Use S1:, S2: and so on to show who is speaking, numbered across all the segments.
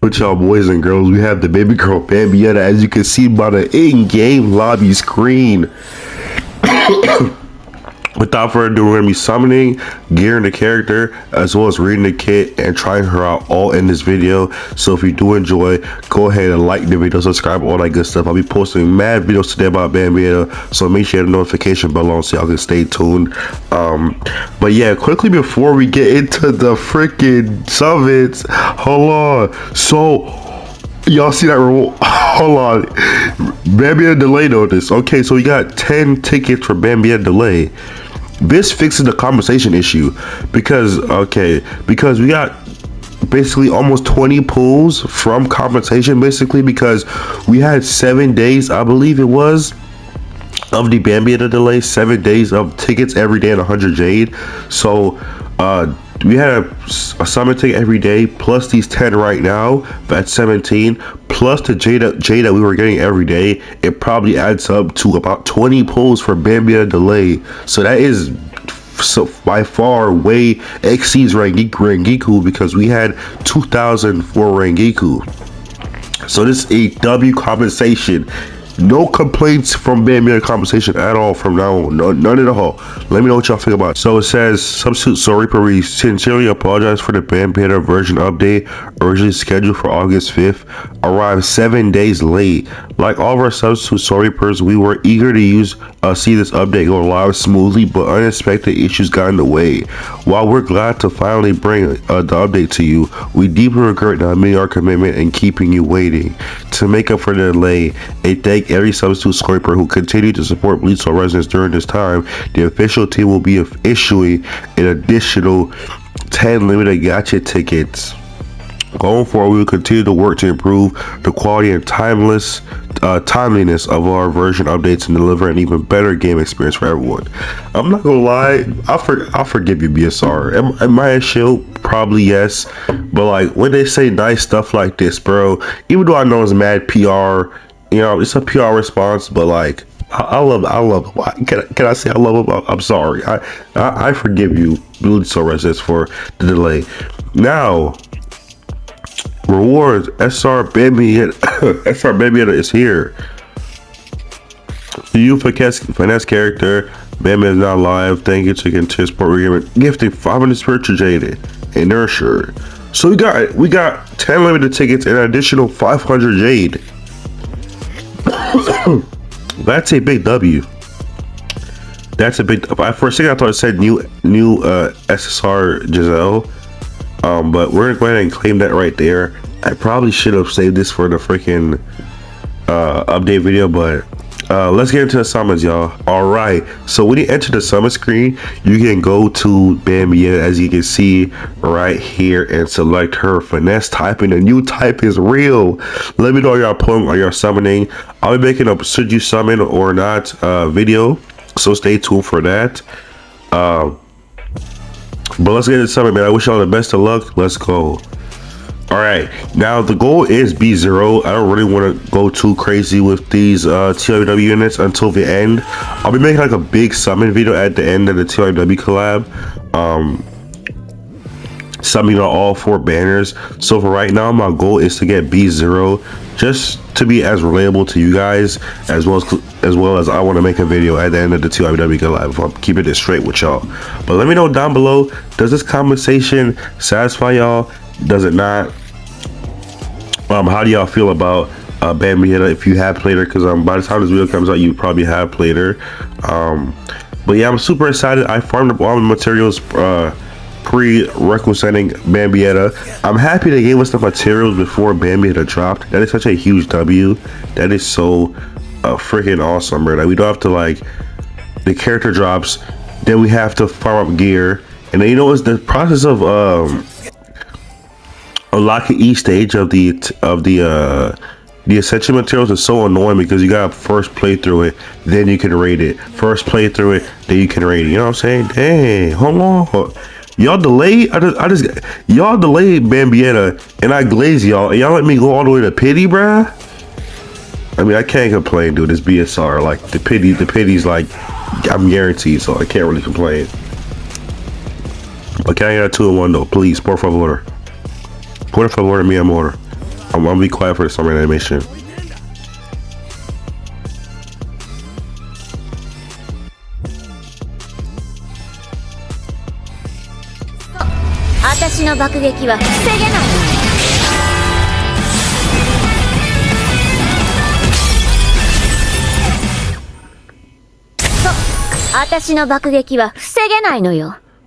S1: With y'all boys and girls, we have the baby girl Bambietta, as you can see by the in-game lobby screen. Without further ado, we're going to be summoning, gearing the character, as well as reading the kit and trying her out all in this video. So if you do enjoy, go ahead and like the video, subscribe, all that good stuff. I'll be posting mad videos today about Bambietta, so make sure you have the notification bell on so y'all can stay tuned. But yeah, quickly before we get into the freaking summons, hold on. So y'all see that reward? Hold on. Bambietta delay notice. Okay, so we got 10 tickets for Bambietta delay. This fixes the conversation issue because we got basically almost 20 pulls from compensation, basically because we had 7 days, I believe it was, of the Bambietta delay, 7 days of tickets every day and 100 jade. So we had a summon ticket every day plus these 10 right now, that's 17, plus the jade that we were getting every day. It probably adds up to about 20 pulls for Bambietta delay. So that is by far way exceeds Rangiku because we had 2,000 for Rangiku. So this is a W compensation. No complaints from Bambietta compensation at all from now on. None at all. Let me know what y'all think about it. So it says, Substitute Soul Reaper, we sincerely apologize for the Bambietta version update originally scheduled for August 5th. Arrived 7 days late. Like all of our Substitute Soul Reapers, we were eager to see this update go live smoothly, but unexpected issues got in the way. While we're glad to finally bring the update to you, we deeply regret not meeting our commitment and keeping you waiting. To make up for the delay, a thank every Substitute Soul Reaper who continued to support Bleed Soul residents during this time. The official team will be issuing an additional 10 limited gacha tickets. Going forward, we will continue to work to improve the quality and timeliness of our version updates and deliver an even better game experience for everyone. I'm not gonna lie, I'll forgive you, BSR. Am I a shield? Probably yes, but like when they say nice stuff like this, bro, even though I know it's mad PR, you know, it's a PR response, but like I love it. Can I say I love him? I'm sorry. I forgive you, Bleed Soul residents, for the delay. Now, rewards. SR Bambietta is here. The you finesse character. Bambietta is now live. Thank you to continue support. We're gifting 500 spiritual jade and nurture. So we got 10 limited tickets and an additional 500 jade. That's a big W. That's a big. For a second, I thought it said new SSR Giselle. But we're gonna go ahead and claim that right there. I probably should have saved this for the freaking update video, but let's get into the summons, y'all. All right, so when you enter the summon screen, you can go to Bambietta, as you can see right here, and select her finesse type, and the new type is real. Let me know y'all pulling or you're summoning. I'll be making a should you summon or not video, so stay tuned for that. But let's get into summon, man. I wish y'all the best of luck. Let's go. All right, now the goal is B0. I don't really want to go too crazy with these TWW units until the end. I'll be making like a big summon video at the end of the TWW collab, summoning on all 4 banners. So for right now, my goal is to get B0, just to be as relatable to you guys, as well as I want to make a video at the end of the TWW collab. If I'm keeping it straight with y'all. But let me know down below, does this compensation satisfy y'all? Does it not? How do y'all feel about Bambietta if you have played her? Because by the time this video comes out, you probably have played her. But yeah, I'm super excited. I farmed up all the materials pre-requisiting Bambietta. I'm happy they gave us the materials before Bambietta dropped. That is such a huge W. That is so freaking awesome, bro. Like, we don't have to, like, the character drops, then we have to farm up gear, and then, you know, it's the process of unlocking each stage of the ascension materials is so annoying because you gotta first play through it, then you can rate it. First play through it, then you can rate it. You know what I'm saying? Dang, hold on. Y'all delayed. Y'all delayed Bambietta, and I glazed y'all, and y'all let me go all the way to pity, bruh. I mean, I can't complain, dude. It's BSR. Like the pity's like I'm guaranteed, so I can't really complain. But can I get a 2-in-1 though, please? Por favor, mi amor. I'm gonna be quiet for the summon animation.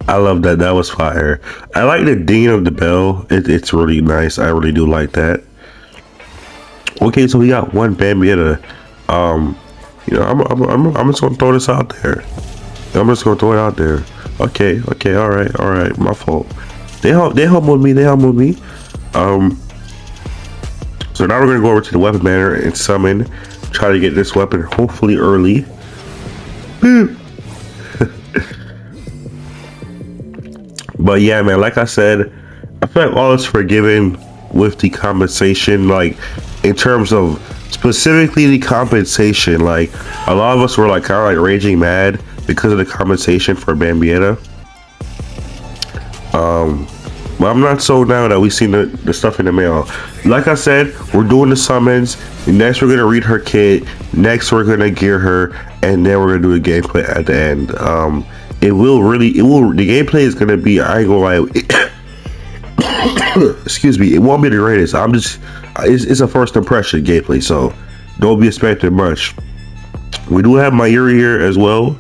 S1: I love that. That was fire. I like the ding of the bell. It's really nice. I really do like that. Okay, so we got one Bambietta. You know, I'm just gonna throw this out there. I'm just gonna throw it out there. Okay, all right. My fault. They humbled me. So now we're gonna go over to the weapon banner and summon. Try to get this weapon hopefully early. But yeah, man, like I said, I feel like all is forgiven with the compensation. Like, in terms of specifically the compensation, like a lot of us were like kind of like raging mad because of the compensation for Bambietta. But I'm not so now that we've seen the stuff in the mail. Like I said, we're doing the summons. Next, we're gonna read her kit. Next, we're gonna gear her, and then we're gonna do a gameplay at the end. The gameplay is gonna be, I ain't gonna lie, excuse me, it won't be the greatest. It's a first impression gameplay, so don't be expecting much. We do have Mayuri here as well.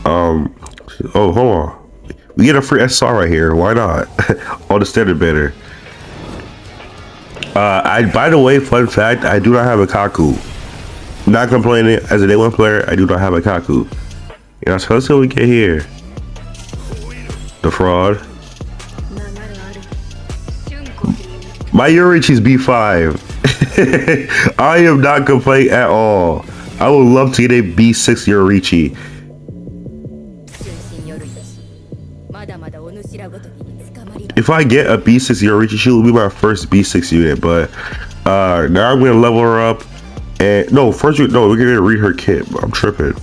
S1: Oh, hold on. We get a free SR right here. Why not? On the standard banner. By the way, fun fact, I do not have a Kaku. Not complaining, as a day one player, I do not have a Kaku. You know, so let's see what we get here. The fraud. My Yurichi's B5. I am not complaining at all. I would love to get a B6 Yurichi. If I get a B6 Yurichi, she will be my first B6 unit. But now I'm gonna level her up. And we're gonna read her kit. I'm tripping.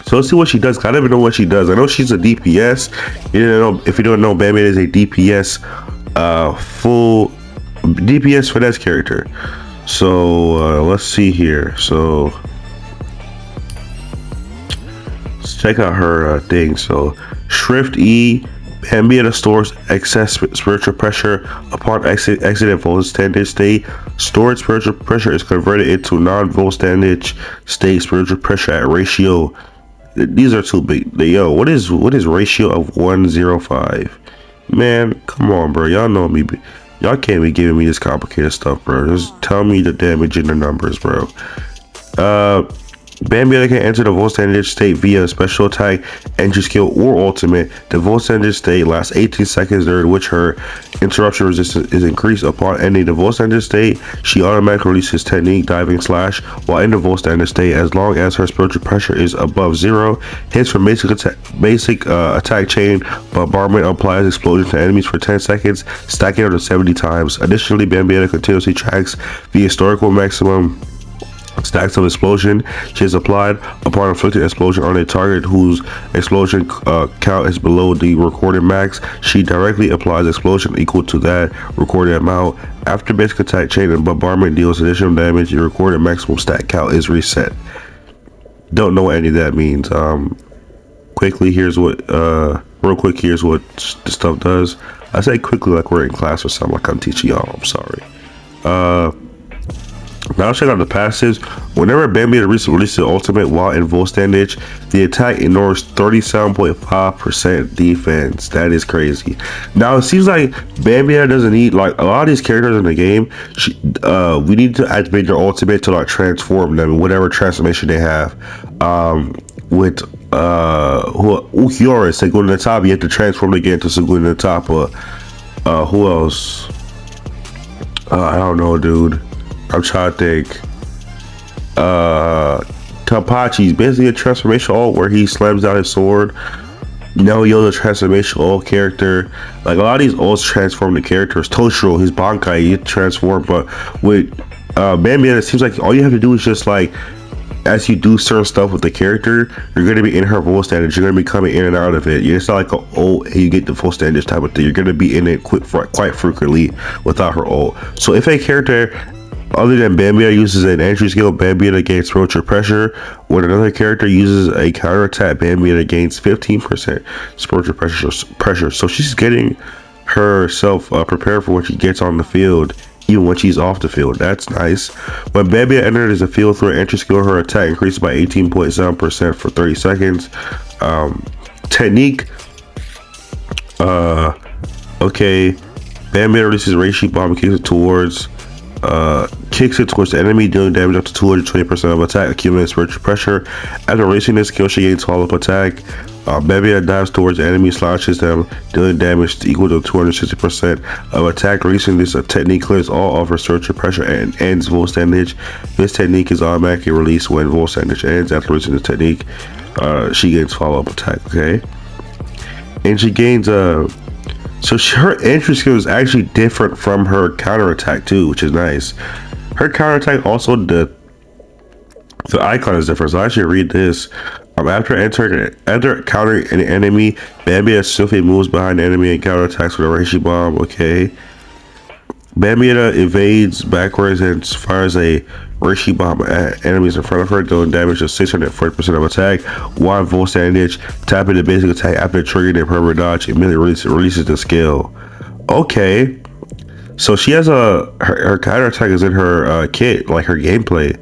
S1: So let's see what she does. I don't even know what she does. I know she's a DPS. If you don't know, Bambietta is a DPS, full DPS finesse character. So let's see here. So let's check out her thing. So Shrift E. Bambietta stores excess spiritual pressure upon exiting volt standard state. Stored spiritual pressure is converted into non-volt standard state spiritual pressure at ratio. These are too big. Yo, what is ratio of 105? Man, come on, bro. Y'all know me. Y'all can't be giving me this complicated stuff, bro. Just tell me the damage in the numbers, bro. Bambietta can enter the volt standard state via special attack, entry skill, or ultimate. The volt standard state lasts 18 seconds, during which her interruption resistance is increased. Upon ending the volt standard state, she automatically releases technique diving slash while in the volt standard state, as long as her spiritual pressure is above 0. Hits from basic attack chain bombardment applies explosion to enemies for 10 seconds, stacking up to 70 times. Additionally, Bambietta continuously tracks the historical maximum stacks of explosion she has applied upon inflicting explosion on a target whose explosion count is below the recorded max. She directly applies explosion equal to that recorded amount. After basic attack chain and bombardment deals additional damage, the recorded maximum stat count is reset. Don't know what any of that means. Here's what the stuff does. I say quickly like we're in class or something, like I'm teaching y'all. I'm sorry. Now check out the passives. Whenever Bambietta releases the ultimate while in volt standage, the attack ignores 37.5% defense. That is crazy. Now it seems like Bambietta doesn't need, like a lot of these characters in the game, we need to activate their ultimate to like transform them in whatever transformation they have. With Ukiora, Segunda Natapa, you have to transform again to Segunda Natapa. Who else? I don't know, dude. I'm trying to think. Tapachi's basically a transformation ult where he slams down his sword. Nelio's a transformation ult character. Like a lot of these ults transform the characters. Toshiro, his Bankai, you transform. But with Bambietta, it seems like all you have to do is just like as you do certain stuff with the character, you're gonna be in her full standard. You're gonna be coming in and out of it. It's not like an ult and you get the full standard type of thing. You're gonna be in it quite frequently without her ult. So if a character other than Bambietta uses an entry skill, Bambietta gains spiritual pressure. When another character uses a counterattack, Bambietta gains 15% spiritual pressure. So she's getting herself prepared for when she gets on the field, even when she's off the field. That's nice. When Bambietta enters the field through an entry skill, her attack increases by 18.7% for 30 seconds. Technique. Okay. Bambietta releases Reishi Bomb and kicks it towards the enemy, dealing damage up to 220% of attack, accumulating spiritual pressure. After releasing this skill, she gains follow-up attack. Bambietta dives towards the enemy, slashes them, dealing damage equal to 260% of attack. Releasing this technique clears all of her spiritual pressure and ends full standage. This technique is automatically released when full standage ends. After releasing this technique, she gains follow-up attack. Okay, and she gains so her entry skill is actually different from her counterattack too, which is nice. Her counterattack also, the icon is different. So I should read this. After countering an enemy, Bambietta swiftly moves behind the enemy and counterattacks with a Reishi Bomb. Okay. Bambietta evades backwards and fires a Reishi Bomb at enemies in front of her, dealing damage of 640% of attack. While full standage, tapping the basic attack after triggering a permanent dodge, immediately releases the skill. Okay, so she has her counter attack is in her kit, like her gameplay.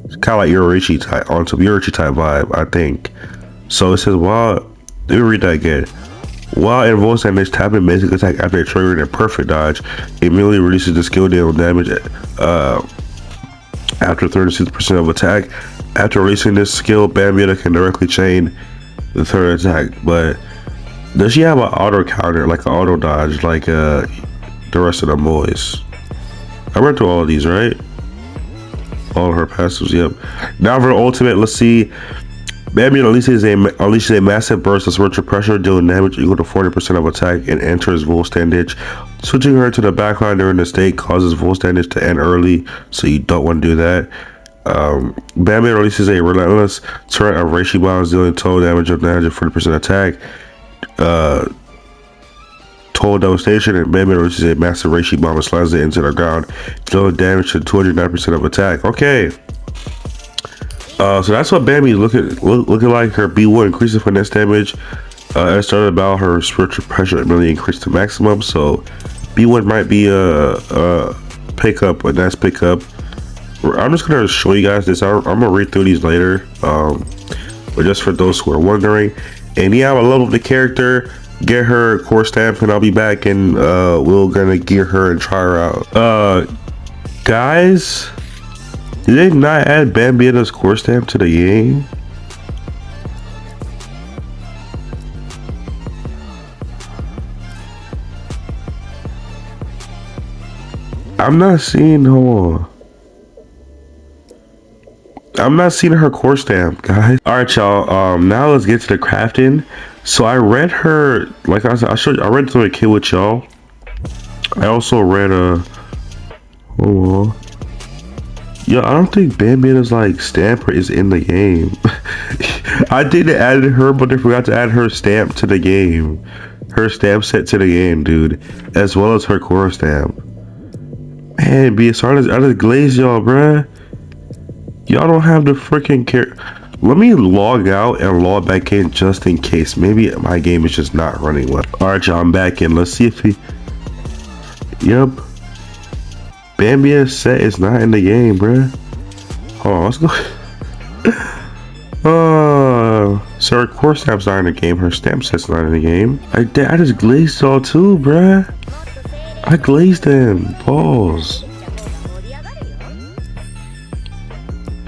S1: It's kind of like Yorichi type, on some Yorichi type vibe, I think. So it says, let me read that again. While in full standage, tapping basic attack after triggering a perfect dodge, immediately releases the skill deal damage after 36% of attack. After releasing this skill, Bambietta can directly chain the third attack. But does she have an auto counter, like an auto dodge, like the rest of the boys? I read through all of these, right? All of her passives, yep. Now for ultimate, let's see. Bambietta unleashes a massive burst of spiritual pressure, dealing damage equal to 40% of attack, and enters full standage. Switching her to the backline during the state causes full standage to end early, so you don't want to do that. Bambietta releases a relentless turret of Reishi Bombs, dealing total damage of 940% attack. Total devastation, and Bambietta releases a massive Reishi Bomb and slides it into the ground, dealing damage to 209% of attack. Okay. So that's what Bambi looking like. Her B1 increases finesse damage. At the start of the battle, her spiritual pressure really increased to maximum. So B1 might be a pickup, a nice pickup. I'm just gonna show you guys this. I'm gonna read through these later, but just for those who are wondering. And yeah, I love the character. Get her core stamp, and I'll be back, and we're gonna gear her and try her out. Guys. Did they not add Bambietta's core stamp to the game? I'm not seeing I'm not seeing her core stamp, guys. Alright, y'all. Now let's get to the crafting. So I read her, like I said, I read through a kit with y'all. I also read yo, I don't think Bambietta's like stamper is in the game. I think they added her, but they forgot to add her stamp to the game. Her stamp set to the game, dude. As well as her core stamp. Man, be as honest, I just glazed y'all, bruh. Y'all don't have the freaking care. Let me log out and log back in just in case. Maybe my game is just not running well. Alright, y'all, I'm back in. Let's see if he... Yep. Bambietta's set is not in the game, bruh. Hold on, let's go. So her core stamp's not in the game. Her stamp set's not in the game. I just glazed y'all too, bruh. I glazed them. Pause.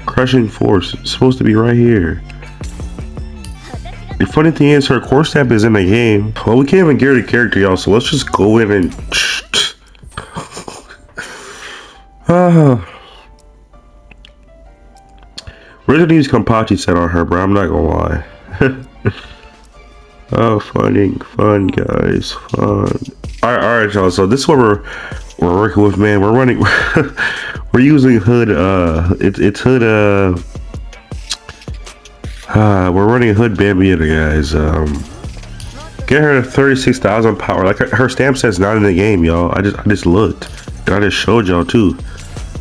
S1: Crushing force. It's supposed to be right here. The funny thing is, her core stamp is in the game. Well, we can't even gear the character, y'all. So let's just go in and. We're gonna use Kampachi set on her, bro. I'm not gonna lie. Oh, fun, guys, fun. Alright, y'all. So this is what we're working with, man. We're running. We're using Hood. It's Hood. We're running Hood Bambietta, guys. Get her to 36,000 power. Like her stamp says 9 in the game, y'all. I just looked. And I just showed y'all too.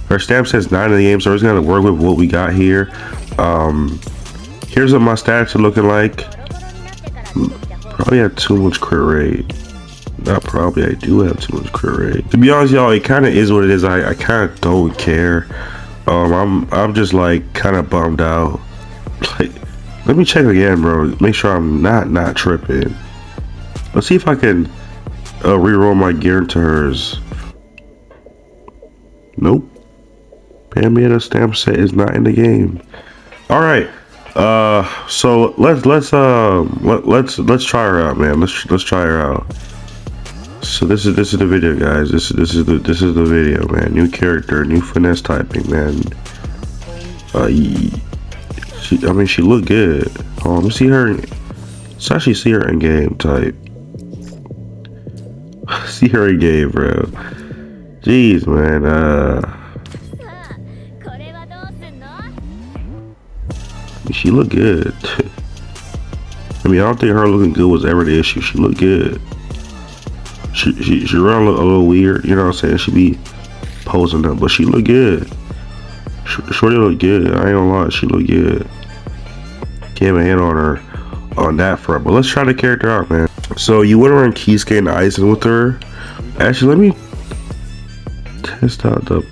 S1: Her stamp says 9 in the game, so we're just gonna work with what we got here. Here's what my stats are looking like. Probably have too much crit rate. Not probably, I do have too much crit rate. To be honest, y'all, it kind of is what it is. I kind of don't care. I'm just like kind of bummed out. Like, let me check again, bro. Make sure I'm not tripping. Let's see if I can reroll my gear into hers. Nope. Bambietta stamp set is not in the game. All right. So let's try her out, man. Let's try her out. So this is the video, guys. This is the video, man. New character, new finesse typing, man. I mean, she looked good. Oh, let me see her. Let's actually see her in game type. See her in game, bro. Jeez, man. She looked good. I mean, I don't think her looking good was ever the issue. She looked good. She run a little weird, you know what I'm saying? She be posing up, but she looked good. Shorty looked good. I ain't gonna lie, she looked good. Can't even hit on her on that front, but let's try the character out, man. So you went around key skating icing with her. Actually, let me test out the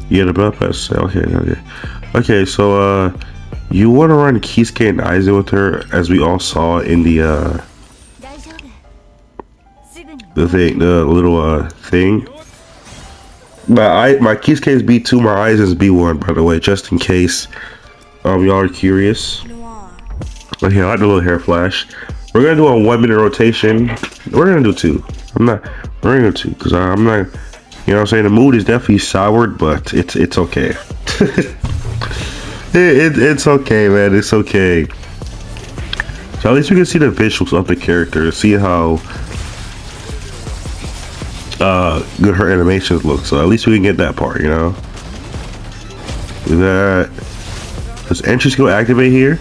S1: yeah, the belt pass. Okay. So you went around key skating icing with her, as we all saw in the thing, the little thing. My key skate is B2, my eyes is B1, by the way, just in case y'all are curious. Okay, I like the little hair flash. We're gonna do a 1 minute rotation. We're gonna do 2. We're gonna do 2 because I'm not, you know what I'm saying, the mood is definitely soured, but it's okay. It's okay, man, it's okay. So at least we can see the visuals of the character, see how good her animations look. So at least we can get that part, you know. Does entry skill activate here?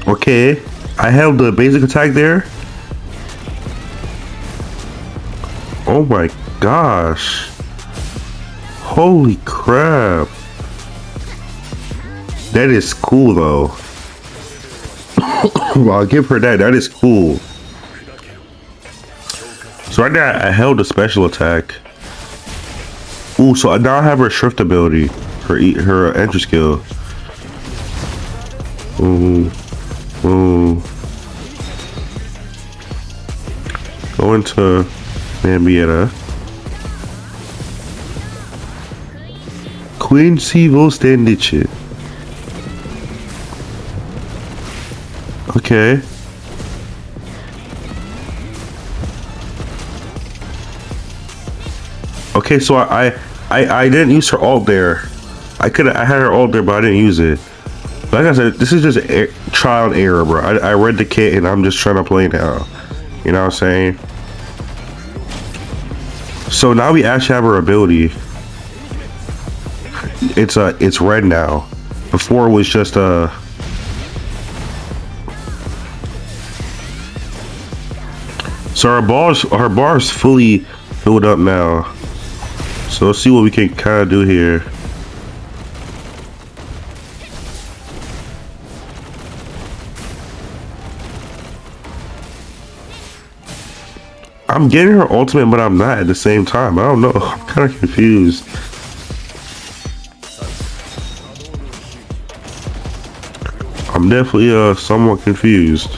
S1: Okay, I held the basic attack there. Oh my gosh, holy crap, that is cool though. I'll give her that. That is cool. So right now I held the special attack. Ooh, so now I have her shrift ability, her entry skill. Ooh. Go into Bambietta. Quincy Vostandice. Okay. Okay, so I didn't use her ult there. I had her ult there, but I didn't use it. Like I said, this is just trial and error, bro. I read the kit and I'm just trying to play now. You know what I'm saying? So now we actually have her ability. It's red now. Before it was just so our bar is fully filled up now. So let's see what we can kind of do here. I'm getting her ultimate, but I'm not at the same time. I don't know. I'm kind of confused. I'm definitely somewhat confused.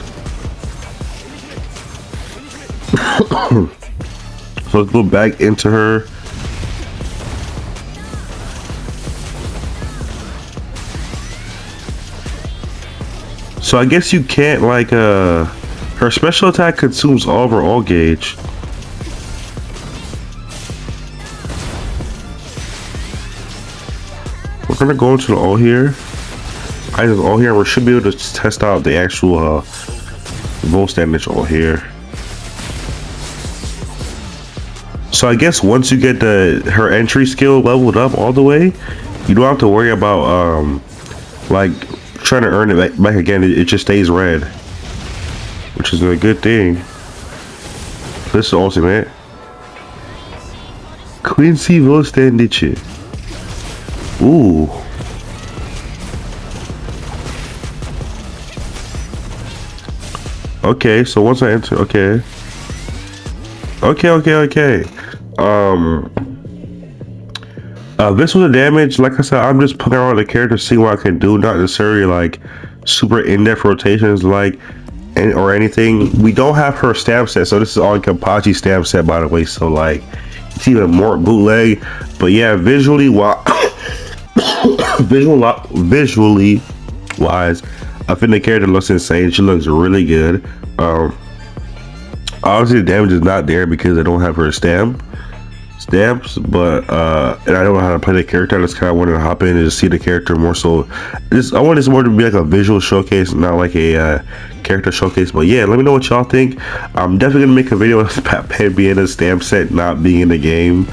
S1: So let's go back into her. So I guess you can't like her special attack consumes all of her ult gauge. We're gonna go into the ult here. I just ult here. We should be able to test out the actual volt damage ult here. So I guess once you get her entry skill leveled up all the way, you don't have to worry about like trying to earn it back again. It just stays red, which is a good thing. This is ultimate. Quincy Vostandice. Ooh. Okay, so once I enter, okay. This was a damage. Like I said, I'm just putting around the character, seeing what I can do, not necessarily like super in-depth rotations, like or anything. We don't have her stamp set, so this is on Kampachi stamp set, by the way. So like, it's even more bootleg. But yeah, visually, visually wise, I think the character looks insane. She looks really good. Obviously the damage is not there because I don't have her stamps, but and I don't know how to play the character. I just kind of wanted to hop in and just see the character more. So I want this more to be like a visual showcase, not like a character showcase. But yeah, let me know what y'all think. I'm definitely gonna make a video with Bambietta stamp set not being in the game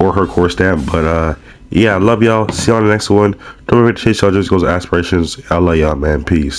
S1: or her core stamp. But yeah, I love y'all. See y'all on the next one. Don't forget to chase y'all just goals aspirations. I love y'all, man. Peace.